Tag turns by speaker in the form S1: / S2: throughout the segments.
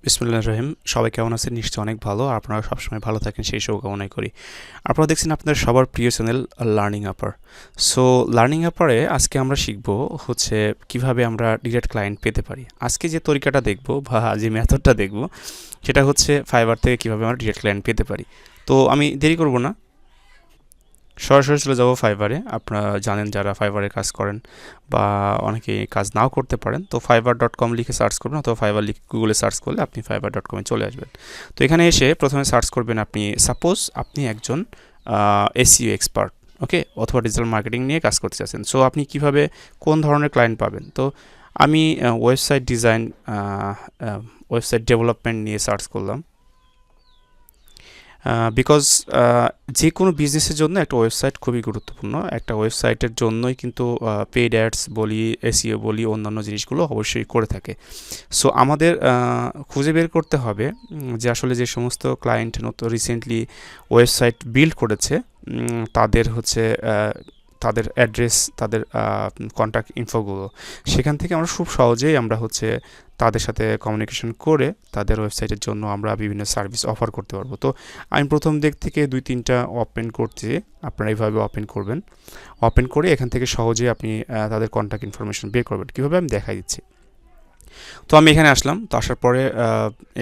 S1: বিসমিল্লাহির রহিম। সবাই কেমন আছেন? নিশ্চয়ই অনেক ভালো। আপনারা সবসময় ভালো থাকেন সেই শুভকামনাই করি। আপনারা দেখছেন আপনাদের সবার প্রিয় চ্যানেল লার্নিং আপার। সো লার্নিং আপারে আজকে আমরা শিখব হচ্ছে কিভাবে আমরা ডিরেক্ট ক্লায়েন্ট পেতে পারি। আজকে যে তরিকাটা দেখব বা যে মেথডটা দেখব সেটা হচ্ছে ফাইবার থেকে কিভাবে আমরা ডিরেক্ট ক্লায়েন্ট পেতে পারি। তো আমি দেরি করব না, সরাসরি চলে যাব ফাইবারে। আপনারা জানেন যারা ফাইবারে কাজ করেন বা অনেকে কাজ নাও করতে পারেন, তো fiverr.com লিখে সার্চ করবেন অথবা ফাইবার লিখে গুগলে সার্চ করলে আপনি fiverr.com-এ চলে আসবেন। তো এখানে এসে প্রথমে সার্চ করবেন আপনি, সাপোজ আপনি একজন এসইও এক্সপার্ট, ওকে, অথবা ডিজিটাল মার্কেটিং নিয়ে কাজ করতে চাচ্ছেন। সো আপনি কিভাবে কোন ধরনের ক্লায়েন্ট পাবেন? তো আমি ওয়েবসাইট ডিজাইন, ওয়েবসাইট ডেভেলপমেন্ট নিয়ে সার্চ করলাম। বিকজ যে কোনো বিজনেসের জন্য একটা ওয়েবসাইট খুবই গুরুত্বপূর্ণ। একটা ওয়েবসাইটের জন্যই কিন্তু পেইড অ্যাডস বলি, এসইও বলি, অন্যান্য জিনিসগুলো অবশ্যই করে থাকে। সো আমাদের খুঁজে বের করতে হবে যে আসলে যে সমস্ত ক্লায়েন্ট নতুন রিসেন্টলি ওয়েবসাইট বিল্ড করেছে তাদের হচ্ছে তাদের অ্যাড্রেস, তাদের কন্ট্যাক্ট ইনফোগুলো, সেখান থেকে আমরা খুব সহজেই আমরা হচ্ছে তাদের সাথে কমিউনিকেশন করে তাদের ওয়েবসাইটের জন্য আমরা বিভিন্ন সার্ভিস অফার করতে পারবো। তো আমি প্রথম দিক থেকে 2-3টা ওপেন করছি, আপনারা এইভাবে ওপেন করবেন। ওপেন করে এখান থেকে সহজেই আপনি তাদের কন্ট্যাক্ট ইনফরমেশন বের করবেন। কীভাবে আমি দেখাই দিচ্ছি। তো আমি এখানে আসলাম। তো আসার পরে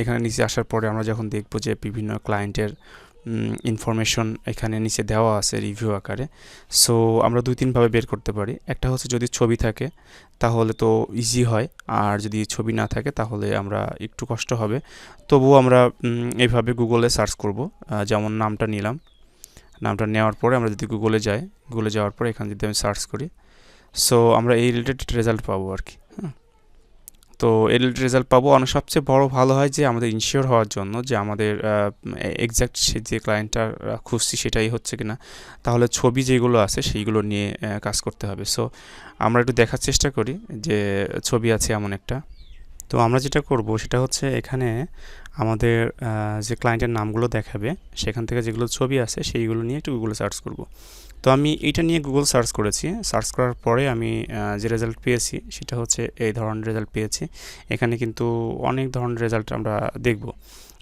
S1: এখানে নিচে আসার পরে আমরা যখন দেখব যে বিভিন্ন ক্লায়েন্টের ইনফরমেশন এখানে নিচে দেওয়া আছে রিভিউ আকারে। সো আমরা 2-3ভাবে বের করতে পারি। একটা হচ্ছে যদি ছবি থাকে তাহলে তো ইজি হয়, আর যদি ছবি না থাকে তাহলে আমরা একটু কষ্ট হবে। তবুও আমরা এইভাবে গুগলে সার্চ করব। যেমন নামটা নিলাম, নামটা নেওয়ার পরে আমরা যদি গুগলে যাই, গুগলে যাওয়ার পরে এখানে যদি আমি সার্চ করি, সো আমরা এই রিলেটেড রেজাল্ট পাবো আর কি। তো এর রেজাল্ট পাবো। অনেক সবচেয়ে বড় ভালো হয় যে আমাদের ইনশিওর হওয়ার জন্য যে আমাদের এক্স্যাক্ট যে ক্লায়েন্টটা খুঁজছি সেটাই হচ্ছে কিনা, তাহলে ছবি যেগুলো আছে সেইগুলো নিয়ে কাজ করতে হবে। সো আমরা একটু দেখার চেষ্টা করি যে ছবি আছে এমন একটা। তো আমরা যেটা করব সেটা হচ্ছে এখানে আমাদের যে ক্লায়েন্টের নামগুলো দেখাবে সেখান থেকে যেগুলো ছবি আছে সেইগুলো নিয়ে একটু গুগলে সার্চ করব। তো আমি এটা নিয়ে গুগল সার্চ করেছি। সার্চ করার পরে আমি যে রেজাল্ট পেয়েছি সেটা হচ্ছে এই ধরনের রেজাল্ট পেয়েছি। এখানে কিন্তু অনেক ধরনের রেজাল্ট আমরা দেখব।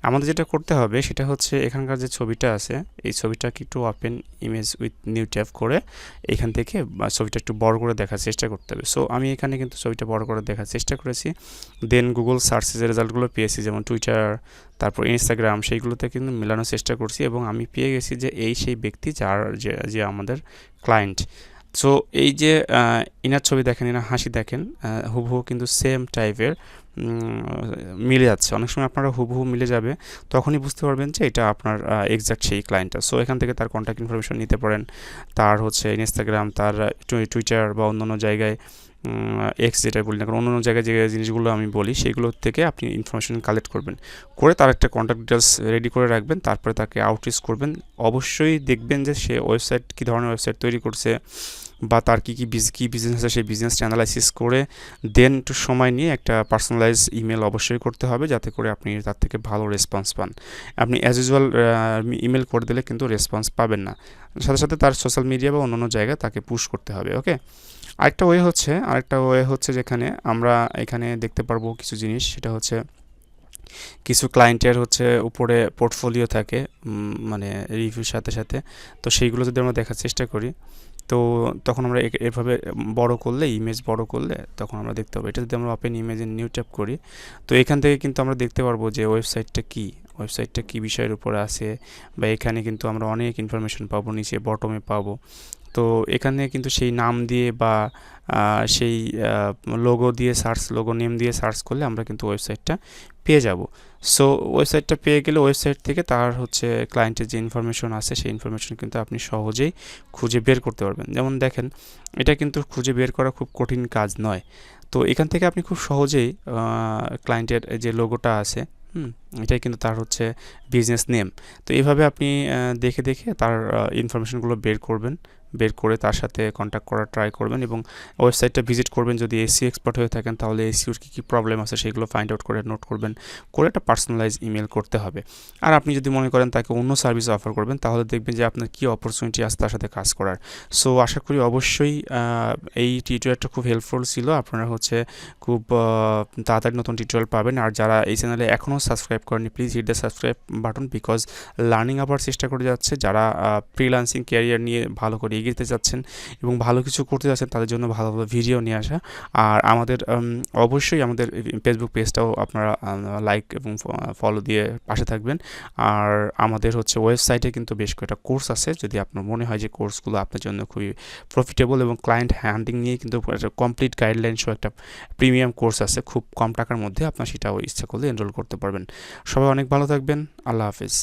S1: আমাদের যেটা করতে হবে সেটা হচ্ছে এখানকার যে ছবিটা আছে এই ছবিটাকে একটু open image with new tab করে এখান থেকে ছবিটা একটু বড় করে দেখার চেষ্টা করতে হবে। সো আমি এখানে কিন্তু ছবিটা বড় করে দেখার চেষ্টা করেছি। দেন গুগল সার্চে যে রেজাল্টগুলো পেয়েছি যেমন টুইটার, তারপর ইনস্টাগ্রাম, সেইগুলোতে কিন্তু মেলানোর চেষ্টা করছি এবং আমি পেয়ে গেছি যে এই সেই ব্যক্তি যার যে আমাদের ক্লায়েন্ট। সো এই যে ইনার ছবি দেখেন, ইনার হাসি দেখেন, হুবহু কিন্তু সেম টাইপের মিলে যাচ্ছে। অনেক সময় আপনারা হুবহু মিলে যাবে, তখনই বুঝতে পারবেন যে এটা আপনার এক্স্যাক্ট সেই ক্লায়েন্টটা। সো এখান থেকে তার কন্ট্যাক্ট ইনফরমেশন নিতে পারেন, তার হচ্ছে ইনস্টাগ্রাম, তার টুইটার বা অন্যান্য জায়গায় এক্স যেটা বলি না কারণ অন্য জায়গায় যে জিনিসগুলো আমি বলি সেগুলো থেকে আপনি ইনফরমেশন কালেক্ট করবেন, করে তার একটা কন্ট্যাক্ট ডিটেলস রেডি করে রাখবেন। তারপরে তাকে আউটরিচ করবেন। অবশ্যই দেখবেন যে সে ওয়েবসাইট কী ধরনের ওয়েবসাইট তৈরি করছে বা তার কী বিজনেস আছে সেই বিজনেসটা অ্যানালাইসিস করে দেন একটু সময় নিয়ে একটা পার্সোনালাইজ ইমেল অবশ্যই করতে হবে যাতে করে আপনি তার থেকে ভালো রেসপন্স পান। আপনি অ্যাজ ইউজুয়াল ইমেল করে দিলে কিন্তু রেসপন্স পাবেন না, সাথে সাথে তার সোশ্যাল মিডিয়া বা অন্যান্য জায়গায় তাকে পুশ করতে হবে। ওকে, আরেকটা ওয়ে হচ্ছে যেখানে আমরা এখানে দেখতে পারবো কিছু জিনিস, সেটা হচ্ছে কিছু ক্লায়েন্টের হচ্ছে উপরে পোর্টফোলিও থাকে, মানে রিভিউর সাথে সাথে। তো সেইগুলো যদি আমরা দেখার চেষ্টা করি তো তখন আমরা এভাবে বড় করলে, ইমেজ বড় করলে তখন আমরা দেখতে পাবো। এটা যদি আমরা ওপেন ইমেজের নিউ ট্যাব করি তো এখান থেকে কিন্তু আমরা দেখতে পারবো যে ওয়েবসাইটটা কী বিষয়ের উপরে আছে, বা এখানে কিন্তু আমরা অনেক ইনফরমেশন পাবো, নিচে বটমে পাবো। তো এখানে কিন্তু সেই নাম দিয়ে বা সেই লোগো নেম দিয়ে সার্চ করলে আমরা কিন্তু ওয়েবসাইটটা পেয়ে যাব। সো ওয়েবসাইটটা পেয়ে গেলে ওয়েবসাইট থেকে তার হচ্ছে ক্লায়েন্টের যে ইনফরমেশন আছে সেই ইনফরমেশন কিন্তু আপনি সহজেই খুঁজে বের করতে পারবেন। যেমন দেখেন, এটা কিন্তু খুঁজে বের করা খুব কঠিন কাজ নয়। তো এখান থেকে আপনি খুব সহজেই ক্লায়েন্টের যে লোগোটা আছে, এটাই কিন্তু তার হচ্ছে বিজনেস নেম। তো এইভাবে আপনি দেখে দেখে তার ইনফরমেশনগুলো বের করবেন। বের করে তার সাথে কন্ট্যাক্ট করার ট্রাই করবেন এবং ওয়েবসাইটটা ভিজিট করবেন। যদি এসইও এক্সপার্ট হয়ে থাকেন তাহলে এসইওর কী প্রবলেম আছে সেগুলো ফাইন্ড আউট করে নোট করবেন, করে একটা পার্সোনালাইজ ইমেল করতে হবে। আর আপনি যদি মনে করেন তাকে অন্য সার্ভিস অফার করবেন তাহলে দেখবেন যে আপনার কী অপরচুনিটি আছে তার সাথে কাজ করার। সো আশা করি অবশ্যই এই টিউটোরিয়ালটা খুব হেল্পফুল ছিল। আপনারা খুব তাড়াতাড়ি নতুন টিউটোরিয়াল পাবেন। আর যারা এই চ্যানেলে এখনও সাবস্ক্রাইব করেনি please hit the subscribe button, because learning আবার চেষ্টা করে যাচ্ছে যারা ফ্রিল্যান্সিং ক্যারিয়ার নিয়ে ভালো করে এগিয়ে যেতে চাচ্ছেন এবং ভালো কিছু করতে যাচ্ছেন তাদের জন্য ভালো ভালো ভিডিও নিয়ে আসা। আর আমাদের অবশ্যই আমাদের ফেসবুক পেজটাও আপনারা লাইক এবং ফলো দিয়ে পাশে থাকবেন। আর আমাদের ওয়েবসাইটে কিন্তু বেশ কয়েকটা কোর্স আছে, যদি আপনার মনে হয় যে কোর্সগুলো আপনার জন্য খুবই প্রফিটেবল এবং ক্লায়েন্ট হ্যান্ডলিং নিয়ে কিন্তু একটা কমপ্লিট গাইডলাইন সহ একটা প্রিমিয়াম কোর্স আছে খুব কম টাকার মধ্যে, আপনার সেটাও ইচ্ছা করলে এনরোল করতে পারবেন। সবাই অনেক ভালো থাকবেন। আল্লাহ হাফিজ।